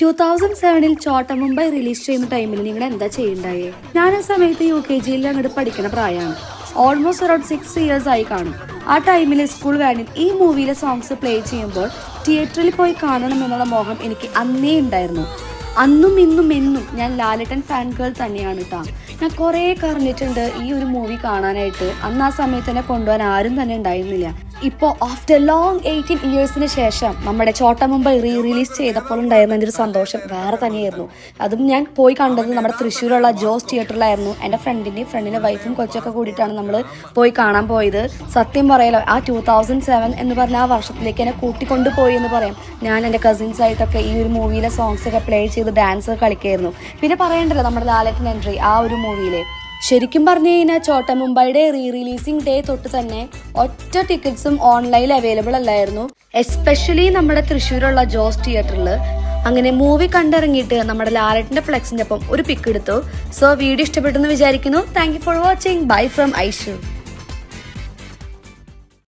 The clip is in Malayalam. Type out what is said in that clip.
2007 ചോട്ട മുംബൈ റിലീസ് ചെയ്യുന്ന ടൈമിൽ നിങ്ങൾ എന്താ ചെയ്യണ്ടായേ? ഞാൻ ആ സമയത്ത് UKG അങ്ങോട്ട് പഠിക്കുന്ന പ്രായമാണ്. ഓൾമോസ്റ്റ് അറൌണ്ട് 6 years ആയി കാണും. ആ ടൈമിൽ സ്കൂൾ വാനിൽ ഈ മൂവിയിലെ സോങ്സ് പ്ലേ ചെയ്യുമ്പോൾ തിയേറ്ററിൽ പോയി കാണണം എന്നുള്ള മോഹം എനിക്ക് അന്നേ ഉണ്ടായിരുന്നു. അന്നും ഇന്നും എന്നും ഞാൻ ലാലേട്ടൻ ഫാൻ ഗേൾ തന്നെയാണ് കേട്ടോ. ഞാൻ കുറേ കറങ്ങിയിട്ടുണ്ട് ഈ ഒരു മൂവി കാണാനായിട്ട്. അന്ന് ആ സമയത്ത് തന്നെ കൊണ്ടുപോകാൻ ആരും തന്നെ ഉണ്ടായിരുന്നില്ല. ഇപ്പോൾ ആഫ്റ്റർ ലോങ് 18 yearsന് ശേഷം നമ്മുടെ ചോട്ട മുംബൈ റിലീസ് ചെയ്തപ്പോൾ ഉണ്ടായിരുന്ന എൻ്റെ ഒരു സന്തോഷം വേറെ തന്നെയായിരുന്നു. അതും ഞാൻ പോയി കണ്ടത് നമ്മുടെ തൃശ്ശൂരുള്ള ജോസ് തിയേറ്ററിലായിരുന്നു. എൻ്റെ ഫ്രണ്ടിൻ്റെ വൈഫും കൊച്ചൊക്കെ കൂടിയിട്ടാണ് നമ്മൾ പോയി കാണാൻ പോയത്. സത്യം പറയാലോ, ആ 2007 എന്ന് പറഞ്ഞ ആ വർഷത്തിലേക്ക് എന്നെ കൂട്ടിക്കൊണ്ടുപോയി എന്ന് പറയാം. ഞാൻ എൻ്റെ കസിൻസായിട്ടൊക്കെ ഈ ഒരു മൂവിയിലെ സോങ്സ് ഒക്കെ പ്ലേ ചെയ്ത് ഡാൻസ് കളിക്കായിരുന്നു. പിന്നെ പറയണ്ടല്ലോ നമ്മുടെ ലാലേട്ടൻ എൻട്രി ആ ഒരു മൂവിയിലെ. ശരിക്കും പറഞ്ഞു കഴിഞ്ഞാൽ ചോട്ട മുംബൈയുടെ റിലീസിംഗ് ഡേ തൊട്ട് തന്നെ ഒറ്റ ടിക്കറ്റ്സും ഓൺലൈനിൽ അവൈലബിൾ അല്ലായിരുന്നു, എസ്പെഷ്യലി നമ്മുടെ തൃശ്ശൂരുള്ള ജോസ് തിയേറ്ററിൽ. അങ്ങനെ മൂവി കണ്ടിറങ്ങിയിട്ട് നമ്മുടെ ലാലേട്ടൻ്റെ ഫ്ലെക്സിൻ്റെ ഒപ്പം ഒരു പിക്ക് എടുത്തു. സോ വീഡിയോ ഇഷ്ടപ്പെട്ടെന്ന് വിചാരിക്കുന്നു. Thank you for watching. Bye from Aishu.